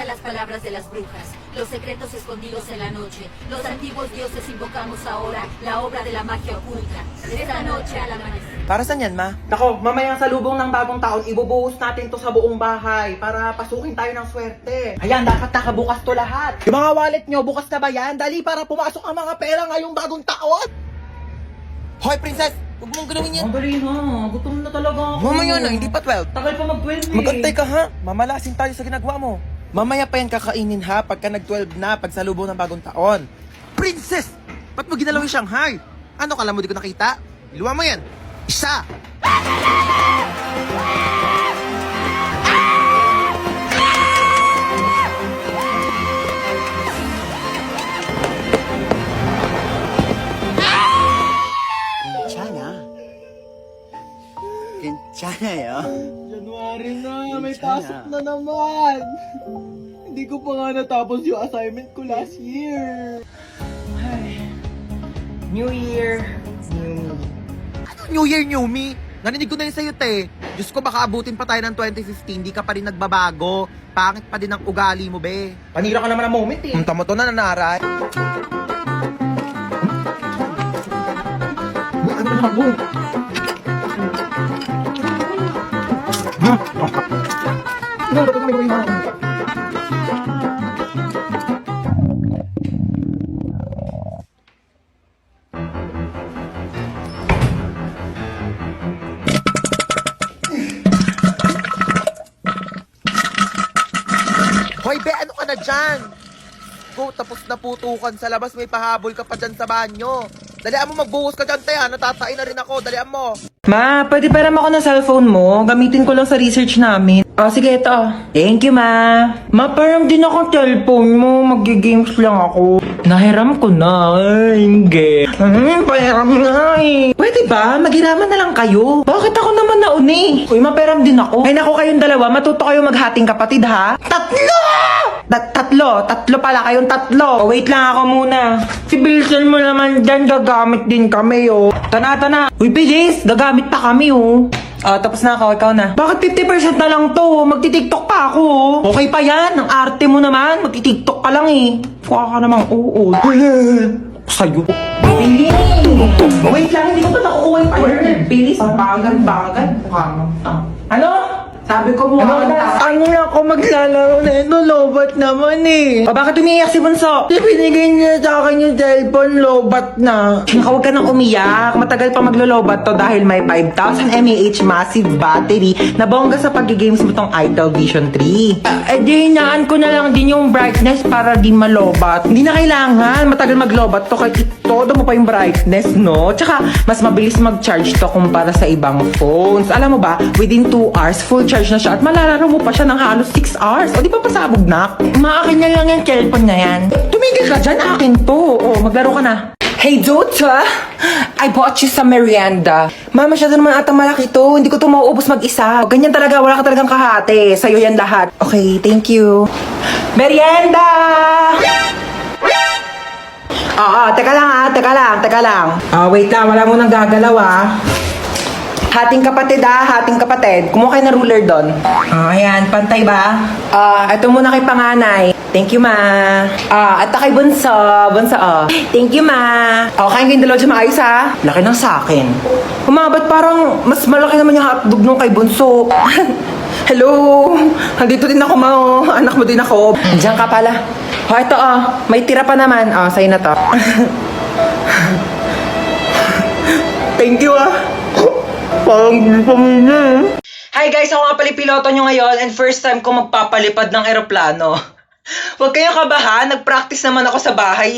Escucha las palabras de las brujas, los secretos escondidos en la noche. Los antiguos dioses invocamos ahora la obra de la magia oculta. Esta noche al amanecer. Para saan yan, ma? Nako, mamayang salubong ng bagong taon, ibubuhos natin to sa buong bahay para pasukin tayo ng swerte. Ayan, dapat nakabukas to lahat. Yung mga wallet nyo, bukas na ba yan? Dali para pumasok ang mga pera ngayong bagong taon. Hoy, princess! Huwag mong galawin yan. Ang dali na. Gutom na talaga ako. Mamaya na, hindi pa 12. Tagal pa mag-12 eh. Magantay ka ha. Mamalasin tayo sa ginagawa mo. Mamaya pa yan kakainin ha pagka nag-12 na pagsalubong ng bagong taon. Princess! Ba't mo ginalaw yung Shanghai? Ano kala mo di ko nakita? Iluwa mo yan. Isa! 괜찮아요. January na, may pasok na naman. Hindi ko pa nga natapos yung assignment ko last year. Ay, New Year, New Me. Ano New Year, New Me? Narinig ko na yun sa'yo, te. Diyos ko, baka abutin pa tayo ng 2015, di ka pa rin nagbabago. Pangit pa din ang ugali mo, be. Panira ka naman ang moment, eh. Tama to na nanaray. Ano na, boy? Hoy, be, ano ka na dyan? Go, tapos na putukan sa labas, may pahabol ka pa dyan sa banyo. Dalian mo, magbuhos ka dyan, te, ha? Natatain na rin ako, dalian mo. Ma, pwede param ako ng cellphone mo? Gamitin ko lang sa research namin. Oh, sige, ito. Thank you, ma. Ma, param din akong cellphone mo. Mag-games lang ako. Nahiram ko na. Ay, hindi. Pahiram na eh. Pwede ba? Maghiraman na lang kayo. Bakit ako naman nauni? Uy, maparam din ako. Ay, naku kayong dalawa. Matuto kayo maghating kapatid, ha? Tatlo! Tatlo pala kayong tatlo. Oh, wait lang ako muna. Si Bilson mo naman dyan, gagamit din kami, oh. Tana. Uy, bilis. Gagamit pa kami, oh. Tapos na ako. Ikaw na. Bakit 50% na lang to? Magti-tiktok pa ako, oh. Okay pa yan. Ang arte mo naman. Magti-tiktok ka lang, eh. Kuha ka namang oo. Sa'yo. Bilis. Wait lang. Hindi ko pa nakukuha yung partner. Bilis. Bagad. Ano? Sabi ko mo, ano na ako maglalaro na ito, lobat naman eh. Bakit umiiyak si Bunso? Binigay niya sa akin yung cellphone, lobat na. Huwag ka nang umiyak. Matagal pa maglo-lobat to dahil may 5,000 mAh massive battery na bongga sa pag-games mo tong Itel Vision 3. Di hinaan ko na lang din yung brightness para di malobat. Hindi na kailangan. Matagal maglobat to kahit todo mo pa yung brightness, no? Tsaka, mas mabilis mag-charge to kumpara sa ibang phones. Alam mo ba, within 2 hours, full charge na siya at malalaro mo pa siya ng halos 6 hours. O di pa pasabog na? Maakin na lang yung cellphone na yan. Tumigil ka dyan, akin to. O, maglaro ka na. Hey, Dota! I bought you some merienda. Mama, masyado naman atang malaki to. Hindi ko to mauubos mag-isa. Ganyan talaga, wala ka talagang kahate. Sa'yo yan lahat. Okay, thank you. Merienda! Teka lang. Wait lang, wala mo nang gagalaw, Hating kapatid. Kumuha kayo ng ruler doon. Ayan, pantay ba? Ito muna kay panganay. Thank you, ma. At kay bunso. Thank you, ma. Kain kayong dalawa dyan maayos, ha? Laki ng sakin. Ba't parang mas malaki naman yung hotdog nung kay bunso? Hello! Nandito din ako, ma. Anak mo din ako. Diyan ka pala. Ito, may tira pa naman. Sa'yo na to. Thank you, Hi guys, ako nga pala piloto nyo ngayon and first time ko magpapalipad ng eroplano. Huwag kayong kabahan, nag-practice naman ako sa bahay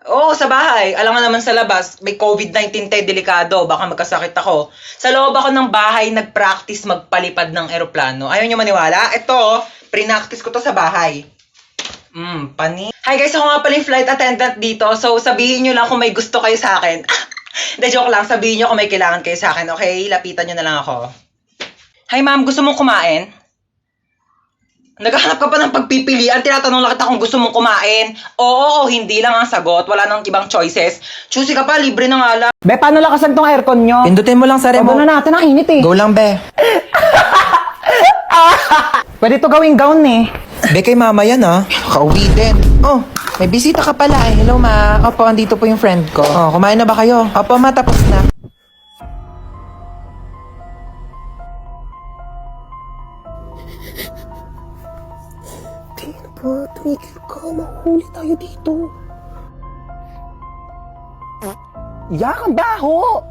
Oo, sa bahay. Alam nga naman sa labas, may COVID-19 delikado, baka magkasakit ako. Sa loob ako ng bahay, nag-practice magpalipad ng eroplano. Ayaw nyo maniwala? Ito, pre-practice ko to sa bahay. Pani. Hi guys, ako nga pala yung flight attendant dito. So, sabihin nyo lang kung may gusto kayo sa akin. Hindi, joke lang. Sabihin nyo kung may kailangan kayo sa akin, okay? Lapitan nyo na lang ako. Hi ma'am, gusto mong kumain? Naghahanap ka pa ng pagpipilian, tinatanong lang kita kung gusto mong kumain. Oo, hindi lang ang sagot. Wala nang ibang choices. Choosy ka pa, libre na nga lang. Be, paano lakasan tong aircon nyo? Pindutin mo lang sa remote. Pagod na natin, ang init Go lang, be. Pwede to gawing gown Be, kay mama yan ah. Kauwi din. Oh, may bisita ka pala eh. Hello ma. Opo, andito po yung friend ko. Oh, kumain na ba kayo? Opo ma, tapos na. Tingnan po, tumigil ka. Mahuli tayo dito. Yak, ang baho!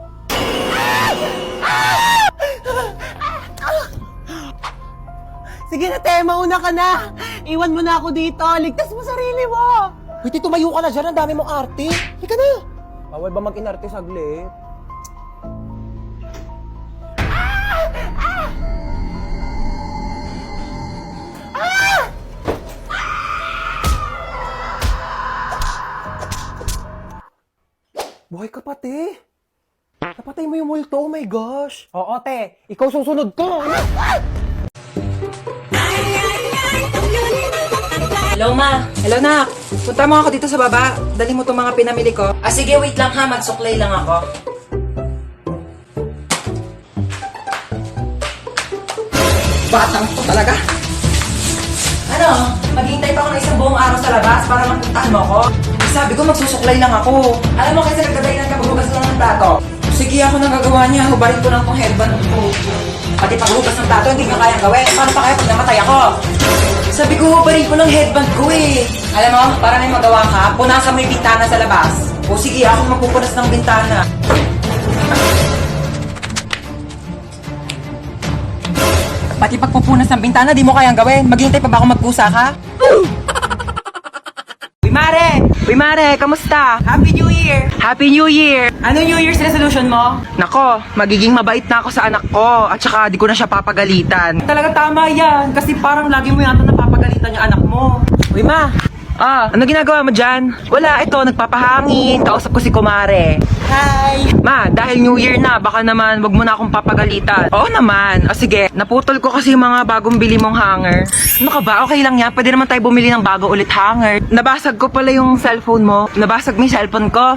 Sige na, te, mauna ka na. Iwan mo na ako dito. Ligtas mo sarili mo. Wait, tumayo ka na dyan. Ang dami mong arte. Halika na. Bawal ba mag-inarte saglit? Buhay ka pa, te. Napatay mo yung multo. Oh my gosh. Oo, te. Ikaw susunod ko. Hello, ma. Hello, nak. Punta mo ako dito sa baba. Dali mo itong mga pinamili ko. Ah, sige, wait lang ha. Magsuklay lang ako. Batang to talaga. Ano? Maghihintay pa ako ng isang buong araw sa labas para magpuntahan mo ako? Sabi ko, magsusuklay lang ako. Alam mo kasi nagdadahilan ka maghugas lang ng plato. Sige, ako nang gagawa niya. Hubarin ko lang tong headband ko. Pati paghugas ng plato, hindi nyo kayang gawin. Paano pa kaya pag namatay ako? Sabi ko, hubarin ko lang headband ko eh. Alam mo, para may magawa ka, punasan mo yung bintana sa labas. O sige, ako magpupunas ng bintana. Pati pagpupunas ng bintana, di mo kayang gawin. Maghihintay pa ba ako magpusa ka? Uy, Mare! Uy, Mare! Kamusta? Happy New Year! Happy New Year! Ano New Year's resolution mo? Nako, magiging mabait na ako sa anak ko at saka di ko na siya papagalitan. Talaga tama yan. Kasi parang lagi mo yata napapagalitan yung anak mo. Uy, Ma! Ano ginagawa mo dyan? Wala, ito, nagpapahangin. Kausap ko si Kumare. Hi! Ma, dahil New Year na, baka naman wag mo na akong papagalitan. Oo naman. O sige, naputol ko kasi yung mga bagong bili mong hanger. Ano ka ba? Okay lang yan. Pwede naman tayo bumili ng bago ulit hanger. Nabasag ko pala yung cellphone mo. Nabasag mo yung cellphone ko.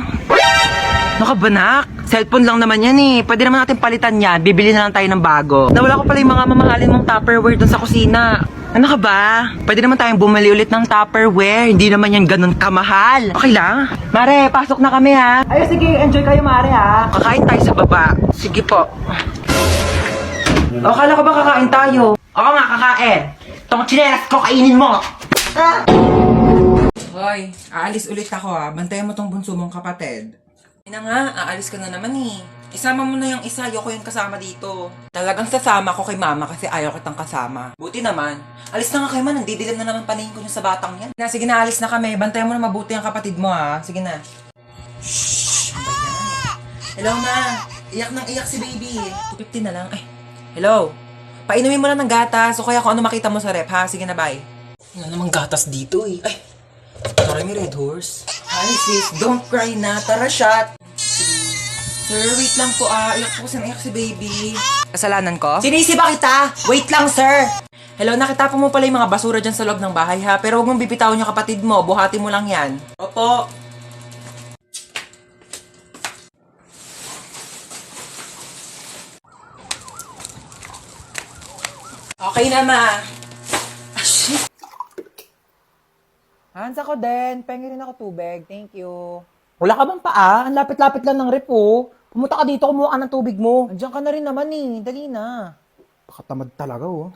Ano ka ba, nak? Cellphone lang naman yan eh. Pwede naman natin palitan yan. Bibili na lang tayo ng bago. Nawala ko pala yung mga mamahalin mong Tupperware dun sa kusina. Ano ka ba? Pwede naman tayong bumili ulit ng Tupperware. Hindi naman yan ganun kamahal. Okay lang? Mare, pasok na kami ha. Ay, sige, enjoy kayo, Mare, ha? Kakain tayo sa baba. Sige po. O, kala ko ba kakain tayo? Oo nga, kakain. Itong chinelas ko, kainin mo. Hoy, aalis ulit ako ha. Bantayan mo tong bunso mong kapatid. Ina nga, aalis ka na naman eh. Isama mo na yung isa, ayoko yung kasama dito. Talagang sasama ko kay mama kasi ayaw kitang kasama. Buti naman. Alis na nga kayo man, nandidilim na naman paningin ko yung sa batang yan. Sige na, alis na kami. Bantayan mo na mabuti ang kapatid mo ha. Sige na. Shhh! Ang bayan. Hello ma, iyak nang iyak si baby. 250 na lang. Ay, hello. Painumin mo lang ng gatas o kaya kung ano makita mo sa rep ha. Sige na, bye. Wala namang gatas dito eh. Ay, sorry, may red horse. Hi sis, don't cry na. Tara, shot. Sir, wait lang po iyak po kasi naiyak si baby. Kasalanan ko? Sinisiba kita! Wait lang, sir! Hello, nakita mo pala yung mga basura dyan sa loob ng bahay ha, pero huwag mong bibitawan yung kapatid mo, buhati mo lang yan. Opo. Okay na, ma. Ah, shit. Hans, ako din. Pengi rin ako tubig. Thank you. Wala ka bang paa? Ang lapit-lapit lang ng rep, oh. Pumunta ka dito, kumuha ka ng tubig mo. Andiyan ka na rin naman, eh. Dali na. Pakatamad talaga, oh.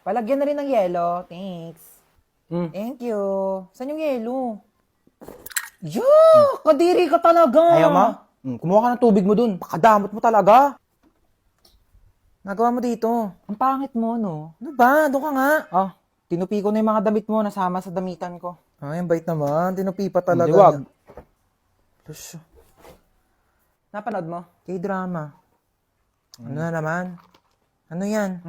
Palagyan na rin ng yelo. Thanks. Thank you. Saan yung yelo? Kadiri ka talaga. Ayaw mo? Kumuha ka ng tubig mo dun. Pakadamot mo talaga. Nagawa mo dito. Ang pangit mo, no? Ano ba? Doon ka nga. Tinupi ko na yung mga damit mo. Nasama sa damitan ko. Ay, ang bait naman. Tinupi pa talaga. Hindi, wag. Napanood mo? K-drama. Ano na naman? Ano yan?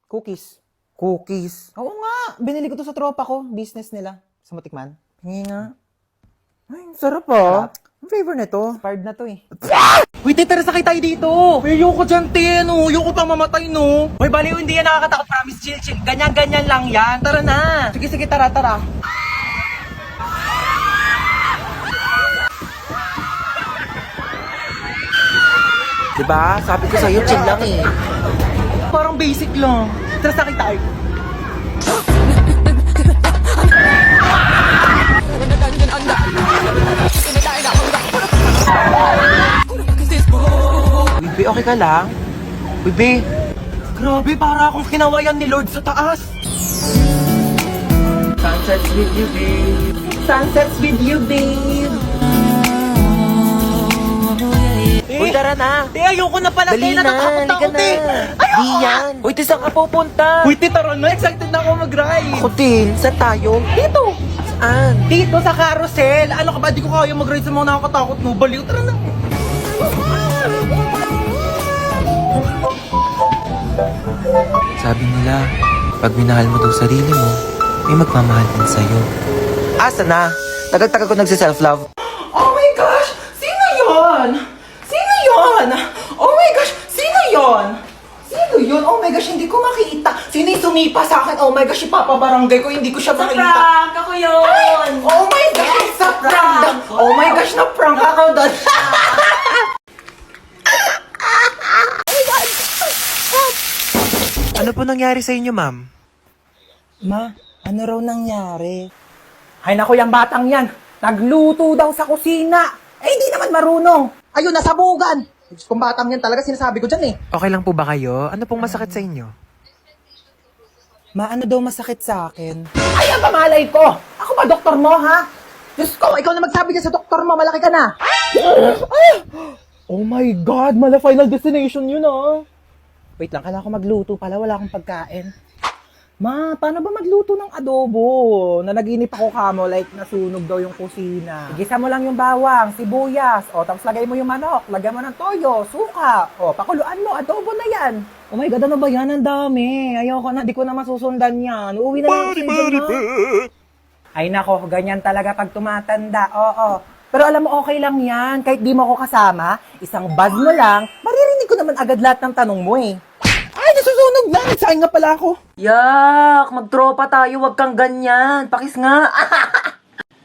Cookies. Cookies? Oo nga. Binili ko to sa tropa ko. Business nila. Sa Matikman. Hingi nga. Ay, sarap ah. Ang flavor nito. Expired na to eh. Wait, tara sakay tayo dito. Ayoko dyan, te. No? Ayoko pang mamatay, no? Hoy, baliw, hindi yan nakakatakot. Promise, chill, chill. Ganyan-ganyan lang yan. Tara na. Sige, sige, tara, tara. Diba? Sabi ko sa'yo, chill lang eh. Parang basic lang. Tara sakay tayo. okay ka lang? Bebe, grabe, para akong kinawayan ni Lord sa taas. Sunsets with you, babe. Sunsets with you, babe. Uy, tara na. Te, ayoko na pala, Dali te. na, Natatakot halika ako, te. na. Di yan. Uy, te, saan ka pupunta? Uy, te, tara na. Excited na ako mag-ride. Ako din. Saan tayo? Dito. Saan? Dito sa carousel. Ano ka ba? Di ko kaya mag-ride sa mga nakakatakot mo. Baliw, tara na. Sabi nila, pag minahal mo daw sarili mo, may magmamahal din sa'yo. Asa na? Tagal-tagal ko nagsi-self-love. Oh my gosh! Sino yon? Sino yon? Oh my gosh! Sino yon? Sino yun? Oh my gosh, hindi ko makita. Sino yung sumipa sa akin? Oh my gosh, ipapabarangay ko, hindi ko siya makita. Prank! Ako yun! Oh my gosh, sa prank! Oh my gosh, na-prank ako doon. Ano po nangyari sa inyo, ma'am? Ma, ano raw nangyari? Ay naku, yung batang yan. Nagluto daw sa kusina. Eh, hindi naman marunong. Ayun, nasabugan. Kung batang yan talaga, sinasabi ko dyan eh. Okay lang po ba kayo? Ano pong masakit sa inyo? Ma, ano daw masakit sa akin? Ay, ang kamalay ko! Ako ba doktor mo, ha? Diyos ko, ikaw na magsabi ka sa doktor mo, malaki ka na. Ay! Oh my God, mala Final Destination yun, ah. Wait lang, kailangan ko magluto pala, wala akong pagkain. Ma, paano ba magluto ng adobo? Nanaginip ako kamo, like nasunog daw yung kusina. Igisa mo lang yung bawang, sibuyas, o tapos lagay mo yung manok, lagyan mo ng toyo, suka, o pakuluan mo, adobo na yan. Oh my God, ano ba yan? Ang dami. Ayoko na, di ko na masusundan yan. Uuwi na lang ako sa inyo, ma. Ay nako, ganyan talaga pag tumatanda, oo. Pero alam mo, okay lang yan. Kahit di mo ako kasama, isang buzz mo lang, maririnig ko naman agad lahat ng tanong mo eh. Ay, nasusunog na! Nagsaing nga pala ako. Yak! Magtropa tayo, wag kang ganyan. Pakis nga.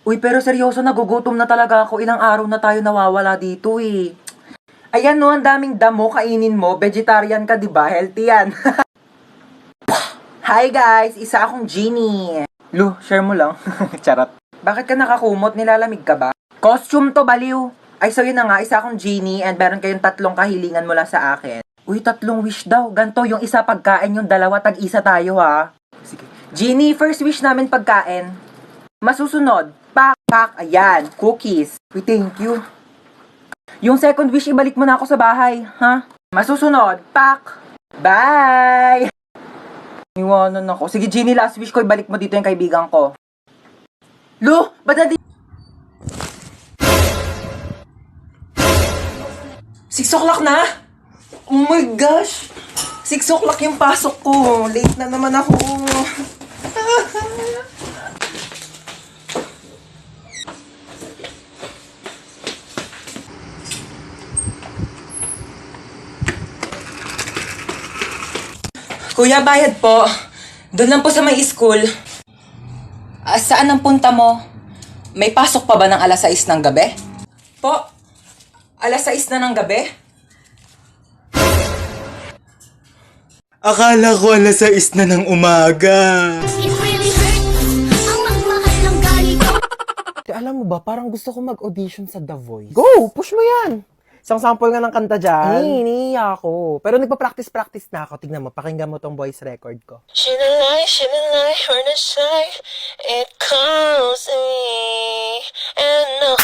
Uy, pero seryoso, nagugutom na talaga ako. Ilang araw na tayo nawawala dito eh. Ayan no, ang daming damo, kainin mo. Vegetarian ka, di ba? Healthy yan. Hi guys, isa akong Genie. Lu, share mo lang. Charot. Bakit ka nakakumot? Nilalamig ka ba? Costume to, baliw. Ay, so yun na nga, isa akong Genie and meron kayong 3 kahilingan mula sa akin. Uy, 3 wish daw. Ganto, yung isa pagkain, yung 2 tag-isa tayo ha. Sige. Genie, first wish namin pagkain. Masusunod, pak, ayan, cookies. Uy, thank you. Yung second wish, ibalik mo na ako sa bahay, ha? Masusunod, pak, bye! Iwanan ako. Sige, Genie, last wish ko, ibalik mo dito yung kaibigan ko. Lu, ba't na di... 6 o'clock na? Oh my gosh! 6 o'clock yung pasok ko. Late na naman ako. Kuya, bayad po. Doon lang po sa may school. Saan ang punta mo? May pasok pa ba ng alas 6 ng gabi? Po, alas 6 na ng gabi? Akala ko alas 6 na ng umaga. It really hurts ang magmahal ng galit. Alam mo ba, parang gusto ko mag-audition sa The Voice. Go! Push mo yan! Isang sample nga ng kanta dyan. Iniiya ako. Pero nagpa-practice na ako. Tignan mo, pakinggan mo tong voice record ko. She been like, her to say, it calls me, and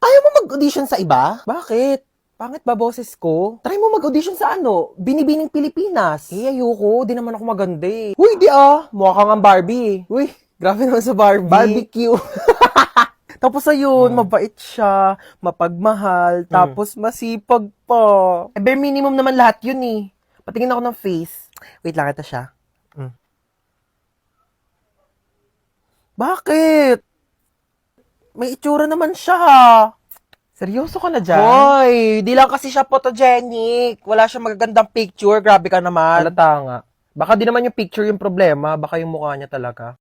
Ayaw mo mag-audition sa iba? Bakit? Pangit ba boses ko? Try mo mag-audition sa ano? Binibining Pilipinas. Eh, ayoko. Di naman ako maganda eh. Uy, di ah. Mukha kang ang Barbie. Uy, grabe naman sa Barbie. Barbecue. Tapos ayun, mabait siya, mapagmahal, tapos masipag pa. Eh, bare minimum naman lahat yun eh. Patingin ako ng face. Wait lang, ito siya. Bakit? May itsura naman siya. Seryoso ka na dyan? Hoy, di lang kasi siya photogenic. Wala siya magagandang picture. Grabe ka naman. Halata nga. Baka di naman yung picture yung problema. Baka yung mukha niya talaga.